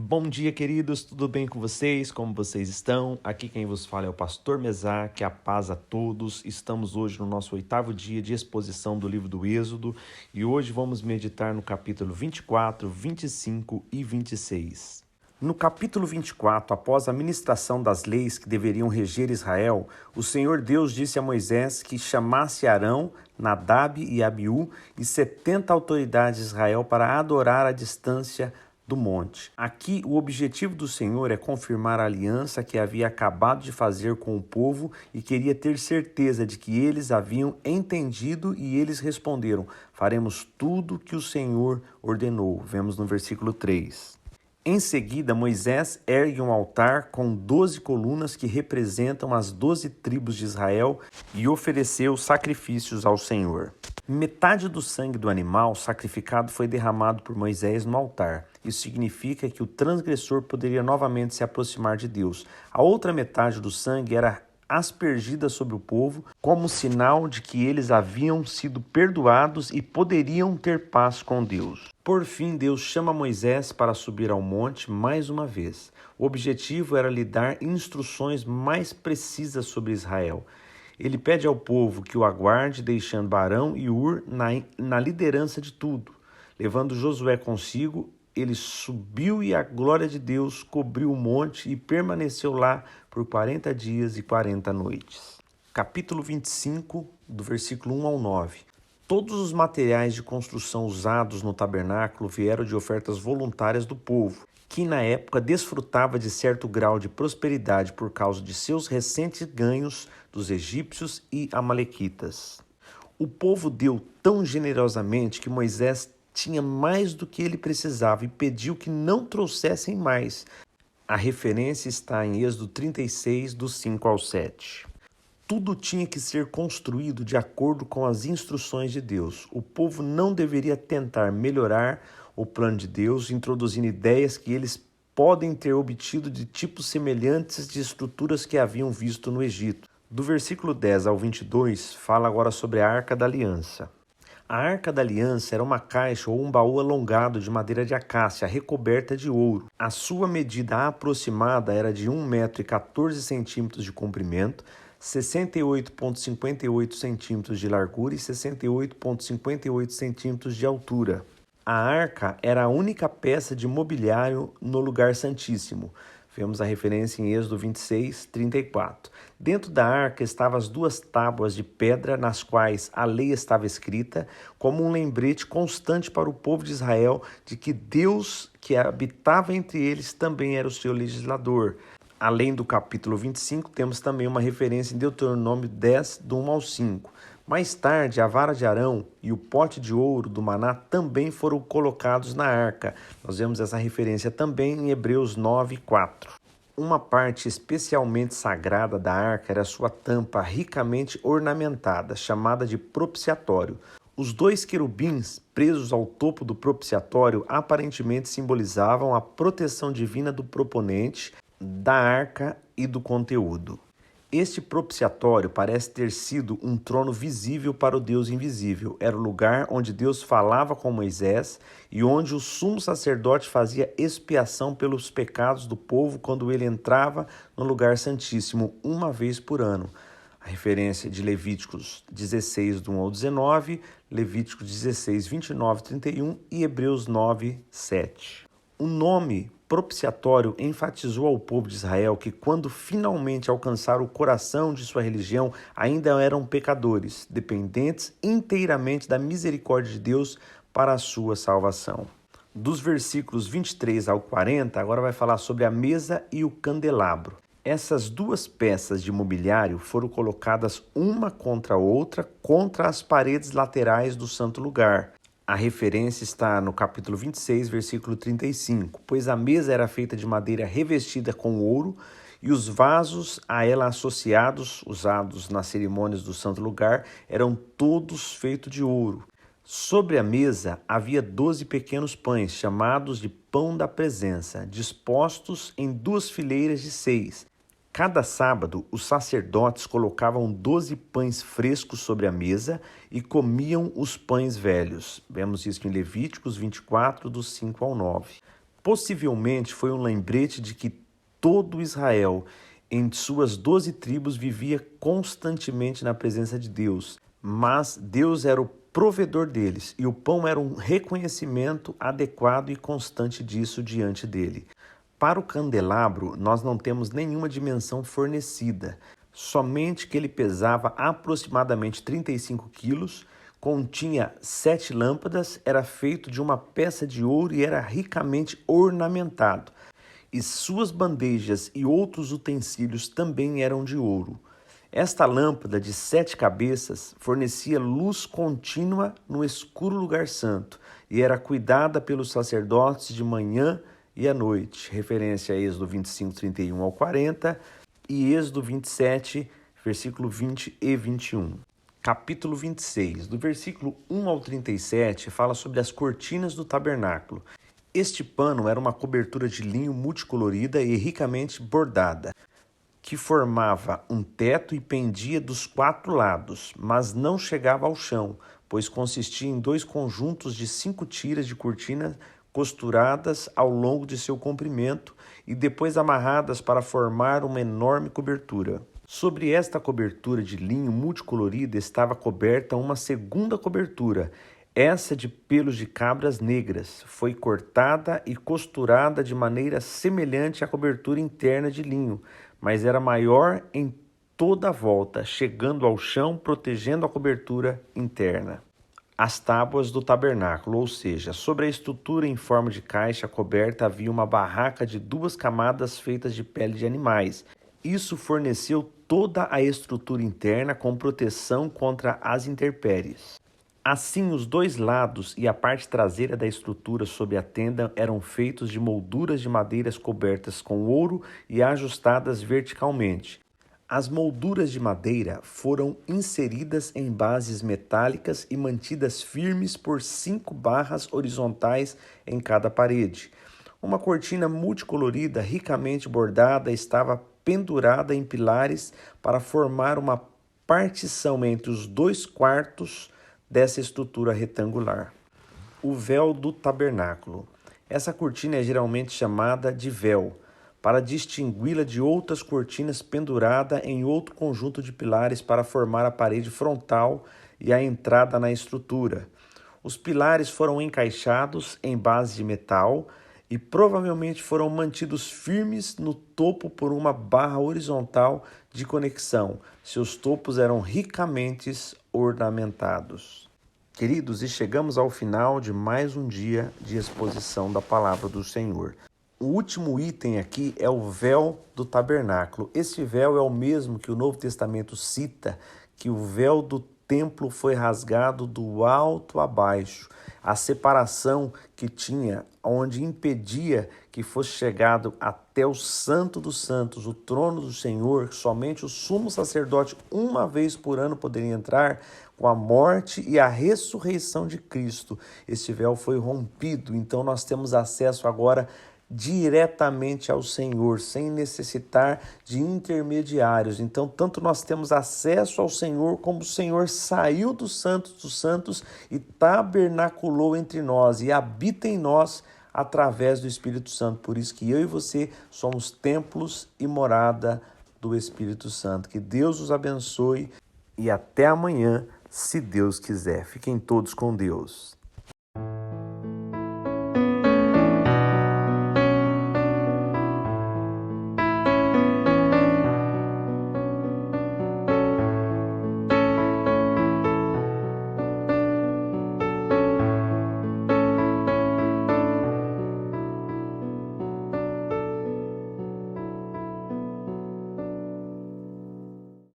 Bom dia, queridos, tudo bem com vocês? Como vocês estão? Aqui quem vos fala é o pastor Mesaque, a paz a todos. Estamos hoje no nosso 8º dia de exposição do livro do Êxodo e hoje vamos meditar no capítulo 24, 25 e 26. No capítulo 24, após a ministração das leis que deveriam reger Israel, o Senhor Deus disse a Moisés que chamasse Arão, Nadab e Abiú e 70 autoridades de Israel para adorar à distância do monte. Aqui, o objetivo do Senhor é confirmar a aliança que havia acabado de fazer com o povo e queria ter certeza de que eles haviam entendido e eles responderam: faremos tudo que o Senhor ordenou. Vemos no versículo 3. Em seguida, Moisés ergue um altar com 12 colunas que representam as 12 tribos de Israel e ofereceu sacrifícios ao Senhor. Metade do sangue do animal sacrificado foi derramado por Moisés no altar. Isso significa que o transgressor poderia novamente se aproximar de Deus. A outra metade do sangue era aspergida sobre o povo como sinal de que eles haviam sido perdoados e poderiam ter paz com Deus. Por fim, Deus chama Moisés para subir ao monte mais uma vez. O objetivo era lhe dar instruções mais precisas sobre Israel. Ele pede ao povo que o aguarde, deixando Arão e Hur na liderança de tudo. Levando Josué consigo, ele subiu e a glória de Deus cobriu o monte e permaneceu lá por 40 dias e 40 noites. Capítulo 25, do versículo 1 ao 9. Todos os materiais de construção usados no tabernáculo vieram de ofertas voluntárias do povo, que na época desfrutava de certo grau de prosperidade por causa de seus recentes ganhos dos egípcios e amalequitas. O povo deu tão generosamente que Moisés tinha mais do que ele precisava e pediu que não trouxessem mais. A referência está em Êxodo 36, do 5 ao 7. Tudo tinha que ser construído de acordo com as instruções de Deus. O povo não deveria tentar melhorar o plano de Deus, introduzindo ideias que eles podem ter obtido de tipos semelhantes de estruturas que haviam visto no Egito. Do versículo 10 ao 22, fala agora sobre a Arca da Aliança. A Arca da Aliança era uma caixa ou um baú alongado de madeira de acácia, recoberta de ouro. A sua medida aproximada era de 1,14 m de comprimento, 68,58 centímetros de largura e 68,58 centímetros de altura. A arca era a única peça de mobiliário no lugar santíssimo. Vemos a referência em Êxodo 26, 34. Dentro da arca estavam as 2 tábuas de pedra nas quais a lei estava escrita, como um lembrete constante para o povo de Israel de que Deus, que habitava entre eles, também era o seu legislador. Além do capítulo 25, temos também uma referência em Deuteronômio 10, do 1 ao 5. Mais tarde, a vara de Arão e o pote de ouro do maná também foram colocados na arca. Nós vemos essa referência também em Hebreus 9, 4. Uma parte especialmente sagrada da arca era sua tampa ricamente ornamentada, chamada de propiciatório. Os 2 querubins presos ao topo do propiciatório aparentemente simbolizavam a proteção divina do proponente, da arca e do conteúdo. Este propiciatório parece ter sido um trono visível para o Deus invisível. Era o lugar onde Deus falava com Moisés e onde o sumo sacerdote fazia expiação pelos pecados do povo quando ele entrava no lugar santíssimo uma vez por ano. A referência de Levíticos 16, do 1 ao 19, Levíticos 16, 29 e 31 e Hebreus 9, 7. O nome propiciatório enfatizou ao povo de Israel que quando finalmente alcançaram o coração de sua religião, ainda eram pecadores, dependentes inteiramente da misericórdia de Deus para a sua salvação. Dos versículos 23 ao 40, agora vai falar sobre a mesa e o candelabro. Essas 2 peças de mobiliário foram colocadas uma contra a outra contra as paredes laterais do santo lugar. A referência está no capítulo 26, versículo 35, pois a mesa era feita de madeira revestida com ouro e os vasos a ela associados, usados nas cerimônias do santo lugar, eram todos feitos de ouro. Sobre a mesa havia 12 pequenos pães, chamados de pão da presença, dispostos em 2 fileiras de 6. Cada sábado, os sacerdotes colocavam 12 pães frescos sobre a mesa e comiam os pães velhos. Vemos isso em Levíticos 24, do 5 ao 9. Possivelmente foi um lembrete de que todo Israel, em suas 12 tribos, vivia constantemente na presença de Deus, mas Deus era o provedor deles e o pão era um reconhecimento adequado e constante disso diante dele. Para o candelabro, nós não temos nenhuma dimensão fornecida, somente que ele pesava aproximadamente 35 quilos, continha 7 lâmpadas, era feito de uma peça de ouro e era ricamente ornamentado. E suas bandejas e outros utensílios também eram de ouro. Esta lâmpada de 7 cabeças fornecia luz contínua no escuro lugar santo e era cuidada pelos sacerdotes de manhã e à noite. Referência a Êxodo 25, 31 ao 40 e Êxodo 27, versículo 20 e 21. Capítulo 26, do versículo 1 ao 37, fala sobre as cortinas do tabernáculo. Este pano era uma cobertura de linho multicolorida e ricamente bordada, que formava um teto e pendia dos 4 lados, mas não chegava ao chão, pois consistia em 2 conjuntos de 5 tiras de cortina costuradas ao longo de seu comprimento e depois amarradas para formar uma enorme cobertura. Sobre esta cobertura de linho multicolorida estava coberta uma segunda cobertura, essa de pelos de cabras negras. Foi cortada e costurada de maneira semelhante à cobertura interna de linho, mas era maior em toda a volta, chegando ao chão, protegendo a cobertura interna. As tábuas do tabernáculo, ou seja, sobre a estrutura em forma de caixa coberta havia uma barraca de 2 camadas feitas de pele de animais. Isso forneceu toda a estrutura interna com proteção contra as intempéries. Assim, os 2 lados e a parte traseira da estrutura sob a tenda eram feitos de molduras de madeiras cobertas com ouro e ajustadas verticalmente. As molduras de madeira foram inseridas em bases metálicas e mantidas firmes por 5 barras horizontais em cada parede. Uma cortina multicolorida, ricamente bordada, estava pendurada em pilares para formar uma partição entre os 2 quartos dessa estrutura retangular. O véu do tabernáculo. Essa cortina é geralmente chamada de véu, para distingui-la de outras cortinas pendurada em outro conjunto de pilares para formar a parede frontal e a entrada na estrutura. Os pilares foram encaixados em base de metal e provavelmente foram mantidos firmes no topo por uma barra horizontal de conexão. Seus topos eram ricamente ornamentados. Queridos, e chegamos ao final de mais um dia de exposição da palavra do Senhor. O último item aqui é o véu do tabernáculo. Este véu é o mesmo que o Novo Testamento cita, que o véu do templo foi rasgado do alto a baixo. A separação que tinha, onde impedia que fosse chegado até o Santo dos Santos, o trono do Senhor, somente o sumo sacerdote uma vez por ano poderia entrar. Com a morte e a ressurreição de Cristo, este véu foi rompido. Então nós temos acesso agora diretamente ao Senhor, sem necessitar de intermediários. Então, tanto nós temos acesso ao Senhor, como o Senhor saiu dos santos e tabernaculou entre nós e habita em nós através do Espírito Santo. Por isso que eu e você somos templos e morada do Espírito Santo. Que Deus os abençoe e até amanhã, se Deus quiser. Fiquem todos com Deus.